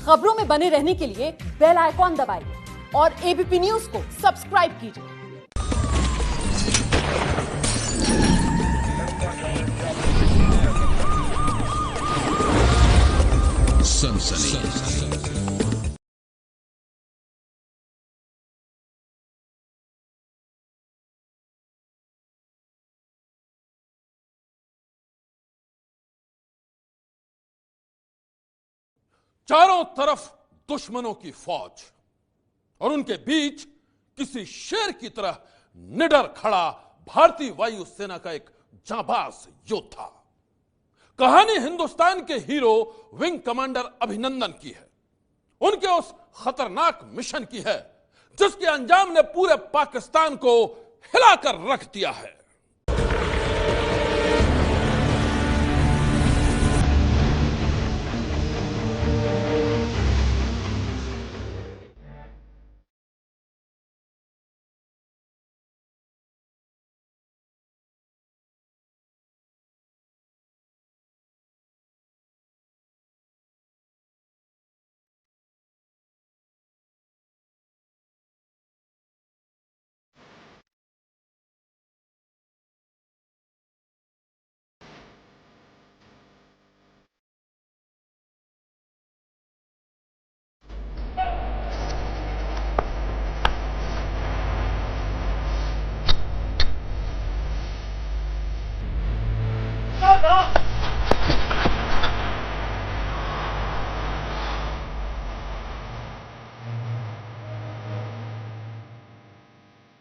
खबरों में बने रहने के लिए बेल आइकॉन दबाइए और एबीपी न्यूज को सब्सक्राइब कीजिए। सनसनी चारों तरफ दुश्मनों की फौज और उनके बीच किसी शेर की तरह निडर खड़ा भारतीय वायुसेना का एक जांबाज योद्धा। कहानी हिंदुस्तान के हीरो विंग कमांडर अभिनंदन की है, उनके उस खतरनाक मिशन की है जिसके अंजाम ने पूरे पाकिस्तान को हिलाकर रख दिया है।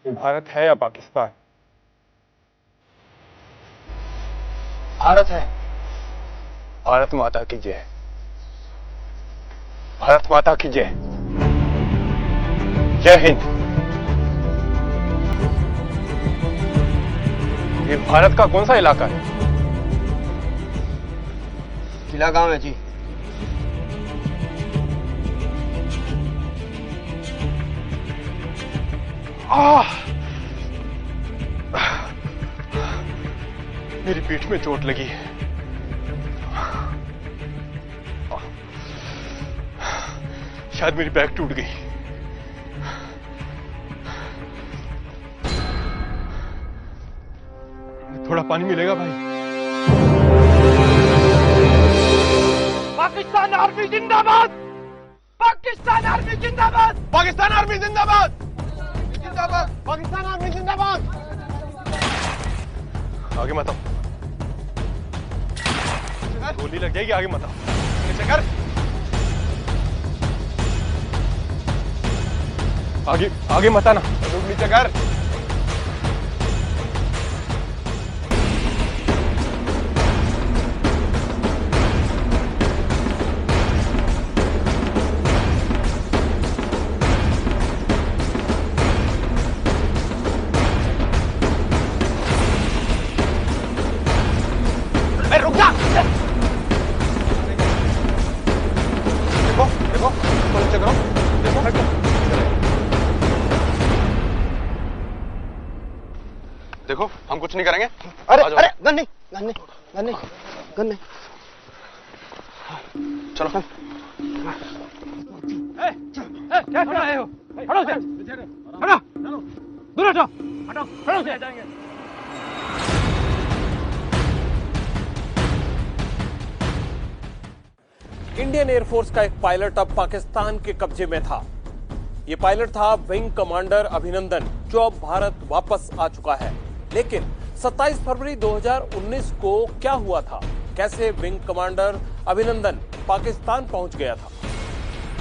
ये भारत है या पाकिस्तान? भारत है। भारत माता की जय। भारत माता की जय। जय हिंद। ये भारत का कौन सा इलाका है? किला गांव है जी। मेरी पीठ में चोट लगी है। शायद मेरी बैक टूट गई। थोड़ा पानी मिलेगा भाई? पाकिस्तान आर्मी जिंदाबाद। पाकिस्तान आर्मी जिंदाबाद। पाकिस्तान आर्मी जिंदाबाद। जिंदाबाद। पाकिस्तान आर्मी जिंदाबाद। आगे मत आओ, गोली लग जाएगी। आगे मत आओ। नीचे कर। आगे आगे मत आना। नीचे कर। रुक जा। देखो देखो, नीचे करो। देखो हटो। देखो हम कुछ नहीं करेंगे। अरे आ जाओ। अरे गन नहीं, गन नहीं, गन नहीं, गन नहीं। चलो। क्या कर रहे हो? हटो से। हटो। दूर हटो। हटो। हटो से। इंडियन एयरफोर्स का एक पायलट अब पाकिस्तान के कब्जे में था। ये पायलट था विंग कमांडर अभिनंदन, जो अब भारत वापस आ चुका है। लेकिन 27 फरवरी 2019 को क्या हुआ था? कैसे विंग कमांडर अभिनंदन पाकिस्तान पहुंच गया था?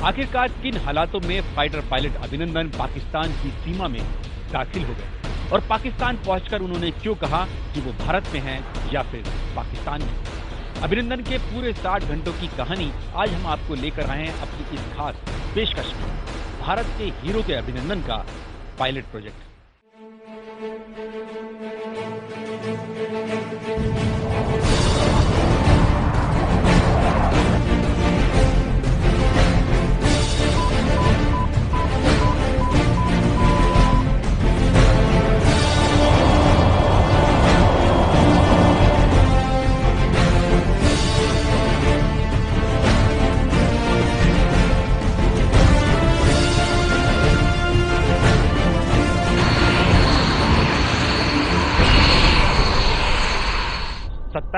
आखिरकार किन हालातों में फाइटर पायलट अभिनंदन पाकिस्तान की सीमा में दाखिल हो गए और पाकिस्तान पहुंचकर उन्होंने क्यों कहा कि वो भारत में हैं या फिर पाकिस्तान में? अभिनंदन के पूरे 60 घंटों की कहानी आज हम आपको लेकर आए हैं अपनी इस खास पेशकश में, भारत के हीरो के अभिनंदन का पायलट प्रोजेक्ट।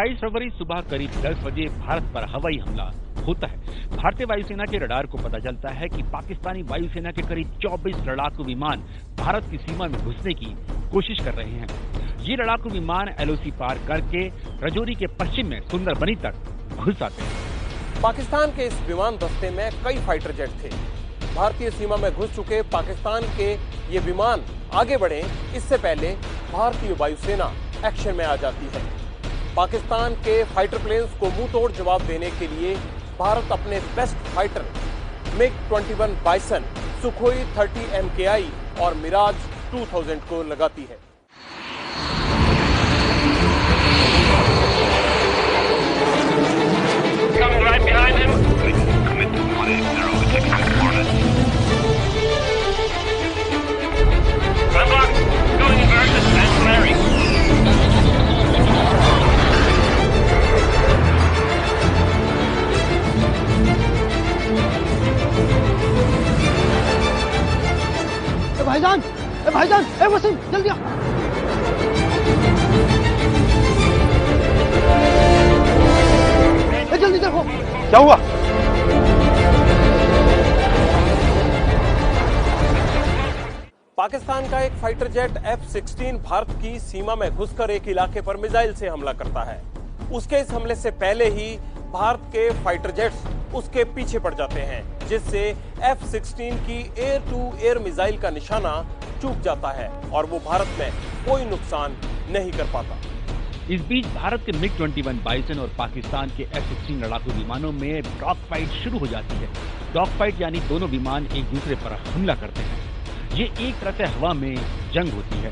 27 फरवरी सुबह करीब 10 बजे भारत पर हवाई हमला होता है। भारतीय वायुसेना के रडार को पता चलता है कि पाकिस्तानी वायुसेना के करीब 24 लड़ाकू विमान भारत की सीमा में घुसने की कोशिश कर रहे हैं। ये लड़ाकू विमान LOC पार करके रजौरी के पश्चिम में सुंदरबनी तक घुस आते हैं। पाकिस्तान के इस विमान दस्ते में कई फाइटर जेट थे। भारतीय सीमा में घुस चुके पाकिस्तान के ये विमान आगे बढ़े इससे पहले भारतीय वायुसेना एक्शन में आ जाती है। पाकिस्तान के फाइटर प्लेन्स को मुंह तोड़ जवाब देने के लिए भारत अपने best fighter MiG-21 bison, Sukhoi 30 MKI और मिराज 2000 को लगाती है। Coming right behind him. Commit to 180 coordinates. Unlock. Going inverted and flaring. भाईजान, वसीम, जल्दी आ। जल्दी देखो क्या हुआ? पाकिस्तान का एक फाइटर जेट F-16 भारत की सीमा में घुसकर एक इलाके पर मिसाइल से हमला करता है। उसके इस हमले से पहले ही भारत के फाइटर जेट्स उसके पीछे पड़ जाते हैं, जिससे F-16 की एयर टू एयर मिसाइल का निशाना चूक जाता है और वो भारत में कोई नुकसान नहीं कर पाता। इस बीच भारत के MiG-21 बाइसन और पाकिस्तान के F-16 लड़ाकू विमानों में डॉग फाइट शुरू हो जाती है। डॉग फाइट यानी दोनों विमान एक दूसरे पर हमला करते हैं। ये एक तरह से हवा में जंग होती है।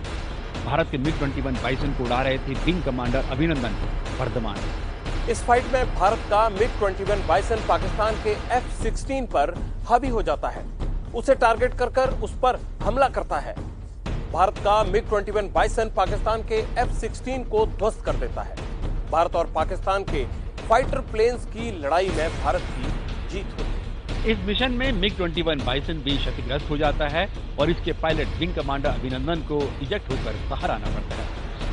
भारत के MiG-21 बाइसन को उड़ा रहे थे विंग कमांडर अभिनंदन वर्धमान। इस फाइट में भारत का MiG-21 बाइसन पाकिस्तान के F-16 पर हावी हो जाता है, उसे टारगेट कर उस पर हमला करता है। भारत का MiG-21 बाइसन पाकिस्तान के F-16 को ध्वस्त कर देता है। भारत और पाकिस्तान के फाइटर प्लेन्स की लड़ाई में भारत की जीत होती है। इस मिशन में MiG-21 बाइसन भी क्षतिग्रस्त हो जाता है और इसके पायलट विंग कमांडर अभिनंदन को इजेक्ट होकर बाहर आना पड़ता है।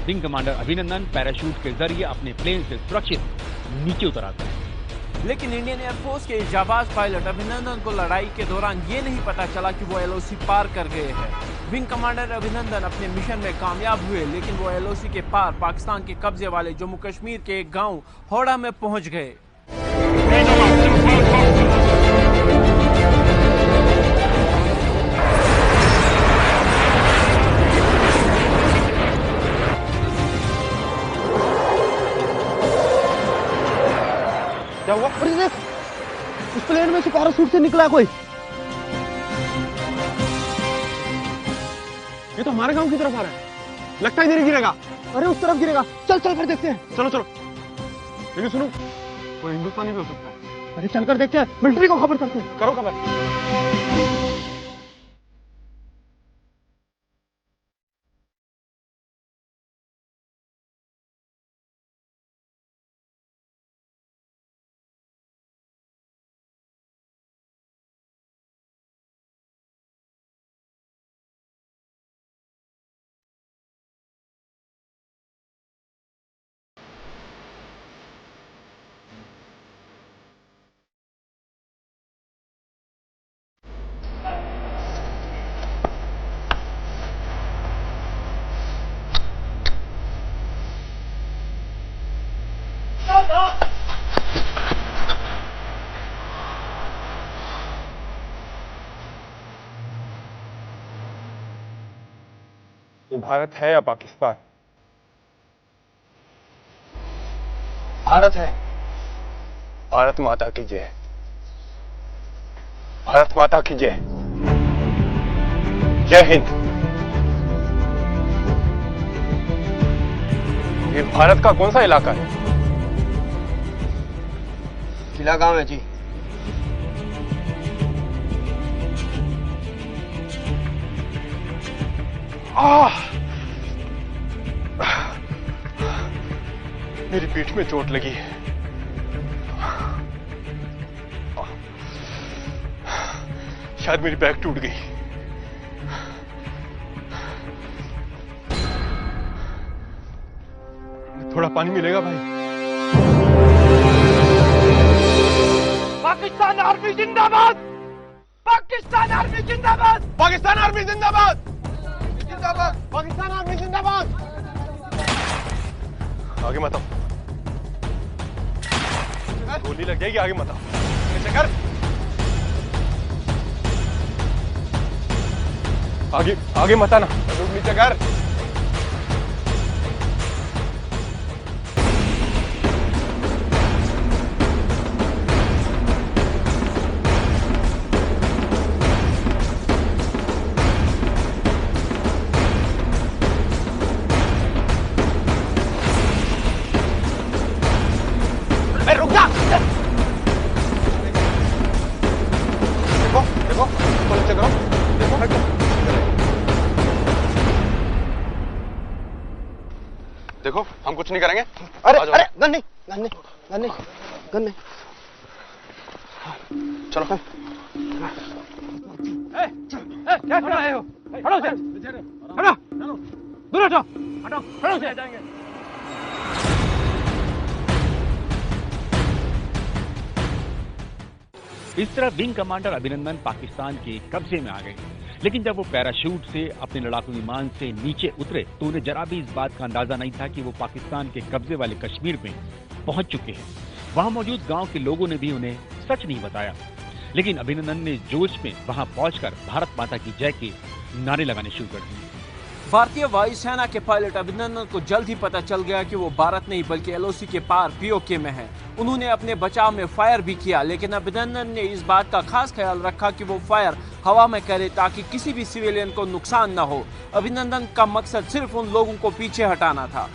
विंग कमांडर अभिनंदन पैराशूट के जरिए अपने प्लेन से सुरक्षित नीचे उतर आते हैं। लेकिन इंडियन एयरफोर्स के जाबाज पायलट अभिनंदन को लड़ाई के दौरान ये नहीं पता चला कि वो LOC पार कर गए हैं। विंग कमांडर अभिनंदन अपने मिशन में कामयाब हुए, लेकिन वो LOC के पार पाकिस्तान के कब्जे वाले जम्मू कश्मीर के एक गांव होड़ा में पहुंच गए। क्या हुआ? अरे देख, उस प्लेन में से पैराशूट से निकला कोई। ये तो हमारे गांव की तरफ आ रहा है, लगता है इधर गिरेगा। अरे उस तरफ गिरेगा, चल कर देखते हैं। चलो चलो। लेकिन सुनो, कोई हिंदुस्तानी भी हो सकता है। अरे चलकर देखते हैं, मिलिट्री को खबर करते हैं। करो खबर। ये भारत है या पाकिस्तान? भारत है। भारत माता की जय। भारत माता की जय। जय हिंद। ये भारत का कौन सा इलाका है? किला गांव है जी। मेरी पीठ में चोट लगी है। शायद मेरी बैक टूट गई। थोड़ा पानी मिलेगा भाई? पाकिस्तान आर्मी जिंदाबाद, पाकिस्तान आर्मी जिंदाबाद, पाकिस्तान आर्मी जिंदाबाद, जिंदाबाद, पाकिस्तान आर्मी जिंदाबाद। आगे मत आओ, गोली लग जाएगी, आगे मत आओ। नीचे कर, आगे आगे मत आना, नीचे कर। रुक जा। देखो देखो, नीचे करो, देखो हटो। देखो हम कुछ नहीं करेंगे। अरे आ जाओ। अरे गन नहीं, गन नहीं, गन नहीं, गन नहीं। चलो क्या कर रहे हो? हटो से, हटो, दूर हटो, हटो, हटो से। इस तरह विंग कमांडर अभिनंदन पाकिस्तान के कब्जे में आ गए। लेकिन जब वो पैराशूट से अपने लड़ाकू विमान से नीचे उतरे तो उन्हें जरा भी इस बात का अंदाजा नहीं था कि वो पाकिस्तान के कब्जे वाले कश्मीर में पहुंच चुके हैं। वहां मौजूद गांव के लोगों ने भी उन्हें सच नहीं बताया, लेकिन अभिनंदन ने जोश में वहां पहुंचकर भारत माता की जय के नारे लगाने शुरू कर दिए। भारतीय वायुसेना के पायलट अभिनंदन को जल्द ही पता चल गया कि वो भारत नहीं बल्कि एलओसी के पार पीओके में है। उन्होंने अपने बचाव में फायर भी किया, लेकिन अभिनंदन ने इस बात का खास ख्याल रखा कि वो फायर हवा में करे ताकि किसी भी सिविलियन को नुकसान न हो। अभिनंदन का मकसद सिर्फ उन लोगों को पीछे हटाना था।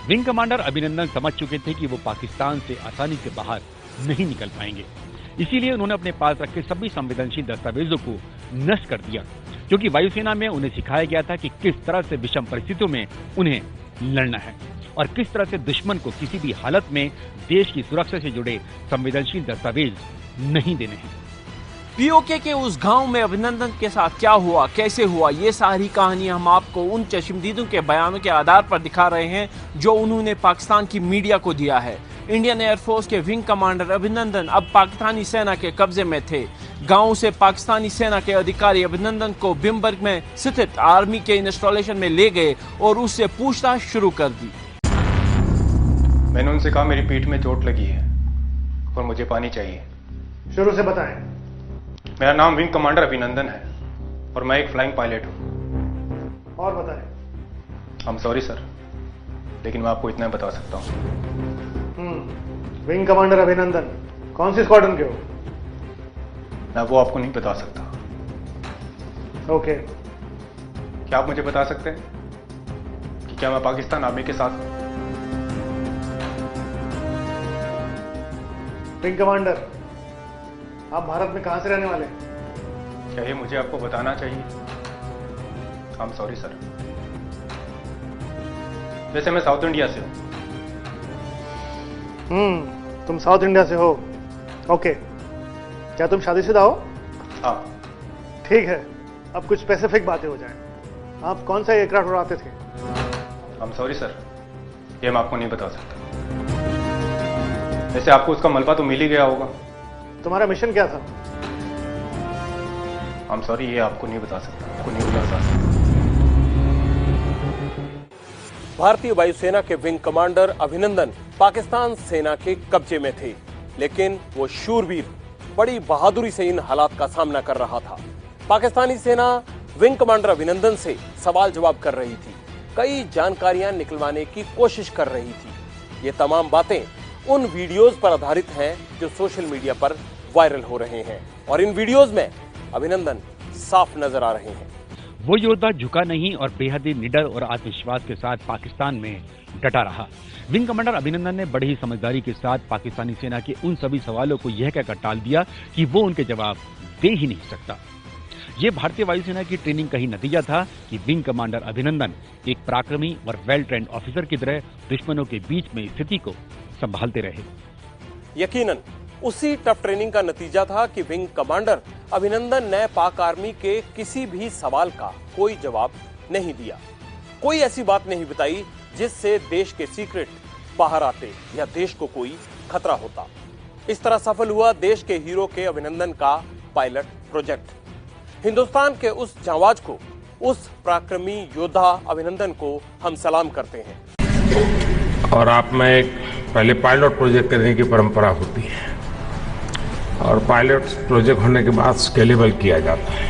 विंग कमांडर अभिनंदन समझ चुके थे कि वो पाकिस्तान से आसानी से बाहर नहीं निकल पाएंगे, इसीलिए उन्होंने अपने पास रखे सभी संवेदनशील दस्तावेजों को नष्ट कर दिया, क्योंकि वायुसेना में उन्हें सिखाया गया था कि किस तरह से विषम परिस्थितियों में उन्हें लड़ना है और किस तरह से दुश्मन को किसी भी हालत में देश की सुरक्षा से जुड़े संवेदनशील दस्तावेज नहीं देने हैं। पीओके के उस गांव में अभिनंदन के साथ क्या हुआ, कैसे हुआ, ये सारी कहानी हम आपको उन चश्मदीदों के बयानों के आधार पर दिखा रहे हैं जो उन्होंने पाकिस्तान की मीडिया को दिया है। इंडियन एयरफोर्स के विंग कमांडर अभिनंदन अब पाकिस्तानी सेना के कब्जे में थे। गांव से पाकिस्तानी सेना के अधिकारी अभिनंदन को बिम्बर्ग में स्थित आर्मी के इंस्टॉलेशन में ले गए और उससे पूछताछ शुरू कर दी। मैंने उनसे कहा मेरी पीठ में चोट लगी है और मुझे पानी चाहिए। शुरू से बताएं। मेरा नाम विंग कमांडर अभिनंदन है और मैं एक फ्लाइंग पायलट हूँ। और बताएं। आई एम सॉरी सर, लेकिन मैं आपको इतना बता सकता हूँ। विंग कमांडर अभिनंदन कौन सी स्क्वाड्रन के हो? मैं वो आपको नहीं बता सकता। ओके। क्या आप मुझे बता सकते हैं कि क्या मैं पाकिस्तान आर्मी के साथ हूं? विंग कमांडर, आप भारत में कहां से रहने वाले हैं? क्या ये मुझे आपको बताना चाहिए? I am sorry sir. वैसे मैं साउथ इंडिया से हूं। तुम साउथ इंडिया से हो? ओके। क्या तुम शादीशुदा हो? हाँ। ठीक है, अब कुछ स्पेसिफिक बातें हो जाएं। आप कौन सा एयरक्राफ्ट उड़ाते थे? आई एम सॉरी सर, ये मैं आपको नहीं बता सकता। वैसे आपको उसका मलबा तो मिल ही गया होगा। तुम्हारा मिशन क्या था? आई एम सॉरी, ये आपको नहीं बता सकता, आपको नहीं बता सकता। भारतीय वायुसेना के विंग कमांडर अभिनंदन पाकिस्तान सेना के कब्जे में थे, लेकिन वो शूरवीर बड़ी बहादुरी से इन हालात का सामना कर रहा था। पाकिस्तानी सेना विंग कमांडर अभिनंदन से सवाल जवाब कर रही थी, कई जानकारियां निकलवाने की कोशिश कर रही थी। ये तमाम बातें उन वीडियोस पर आधारित हैं जो सोशल मीडिया पर वायरल हो रहे हैं और इन वीडियोस में अभिनंदन साफ नजर आ रहे हैं। वो योद्धा झुका नहीं और बेहद ही निडर और आत्मविश्वास के साथ पाकिस्तान में डटा रहा। विंग कमांडर अभिनंदन ने बड़ी ही समझदारी के साथ पाकिस्तानी सेना के उन सभी सवालों को यह कहकर टाल दिया कि वो उनके जवाब दे ही नहीं सकता। ये भारतीय वायुसेना की ट्रेनिंग का ही नतीजा था कि विंग कमांडर अभिनंदन एक पराक्रमी और वेल ट्रेंड ऑफिसर की तरह दुश्मनों के बीच में स्थिति को संभालते रहे। यकीनन उसी टफ ट्रेनिंग का नतीजा था कि विंग कमांडर अभिनंदन ने पाक आर्मी के किसी भी सवाल का कोई जवाब नहीं दिया, कोई ऐसी बात नहीं बताई जिससे देश के सीक्रेट बाहर आते या देश को कोई खतरा होता। इस तरह सफल हुआ देश के हीरो के अभिनंदन का पायलट प्रोजेक्ट। हिंदुस्तान के उस जांबाज को, उस पराक्रमी योद्धा अभिनंदन को हम सलाम करते हैं। और आप में एक पहले पायलट प्रोजेक्ट करने की परंपरा होती है और पायलट प्रोजेक्ट होने के बाद स्केलेबल किया जाता है।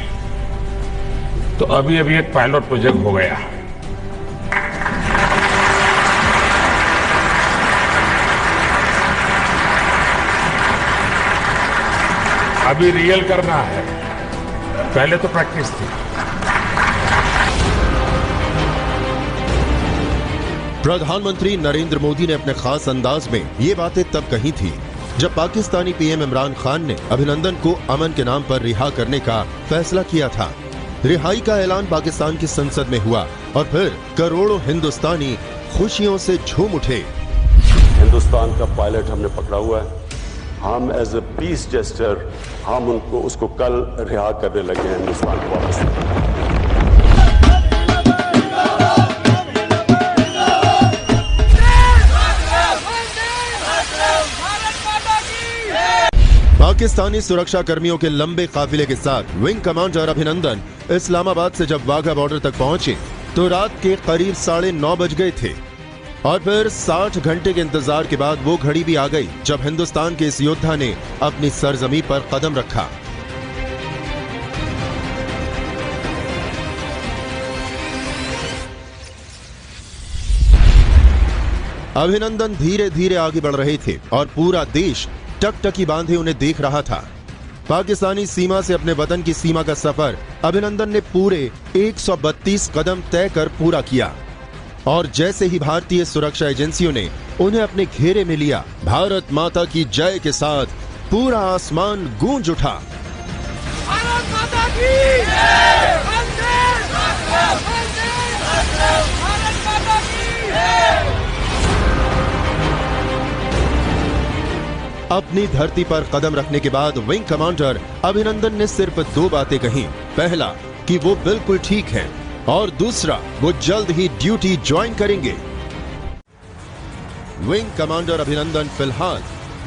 तो अभी एक पायलट प्रोजेक्ट हो गया। अभी रियल करना है, पहले तो प्रैक्टिस थी। प्रधानमंत्री नरेंद्र मोदी ने अपने खास अंदाज में ये बातें तब कही थी जब पाकिस्तानी पीएम इमरान खान ने अभिनंदन को अमन के नाम पर रिहा करने का फैसला किया था। रिहाई का ऐलान पाकिस्तान की संसद में हुआ और फिर करोड़ों हिंदुस्तानी खुशियों से झूम उठे। हिंदुस्तान का पायलट हमने पकड़ा हुआ है। हम एज ए पीस जेस्टर हम उसको कल रिहा करने लगे हैं हिंदुस्तान को वापस। पाकिस्तानी सुरक्षा कर्मियों के लंबे काफिले के साथ विंग कमांडर अभिनंदन इस्लामाबाद से जब वाघा बॉर्डर तक पहुंचे तो रात के करीब 9:30 बज गए थे और फिर 60 घंटे के इंतजार के बाद वो घड़ी भी आ गई जब हिंदुस्तान के इस योद्धा ने अपनी सरजमी पर कदम रखा। अभिनंदन धीरे धीरे आगे बढ़ रहे थे और पूरा देश टकटकी बांधे उन्हें देख रहा था। पाकिस्तानी सीमा से अपने वतन की सीमा का सफर अभिनंदन ने पूरे 132 कदम तय कर पूरा किया और जैसे ही भारतीय सुरक्षा एजेंसियों ने उन्हें अपने घेरे में लिया, भारत माता की जय के साथ पूरा आसमान गूंज उठा। भारत माता की जय! भारत माता की जय! अपनी धरती पर कदम रखने के बाद विंग कमांडर अभिनंदन ने सिर्फ 2 बातें कही। पहला कि वो बिल्कुल ठीक हैं और दूसरा वो जल्द ही ड्यूटी ज्वाइन करेंगे। विंग कमांडर अभिनंदन फिलहाल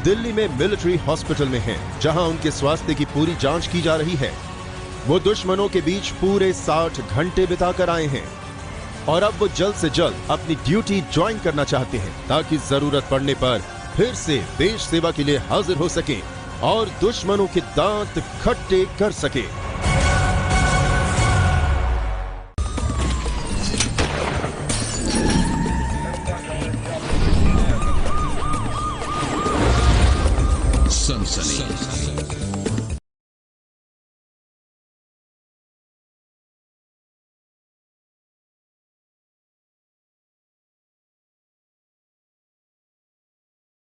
दिल्ली में मिलिट्री हॉस्पिटल में हैं, जहां उनके स्वास्थ्य की पूरी जांच की जा रही है। वो दुश्मनों के बीच पूरे 60 घंटे बिताकर आए हैं और अब वो जल्द से जल्द अपनी ड्यूटी ज्वाइन करना चाहते हैं ताकि जरूरत पड़ने पर फिर से देश सेवा के लिए हाजिर हो सके और दुश्मनों के दांत खट्टे कर सके। सनसनी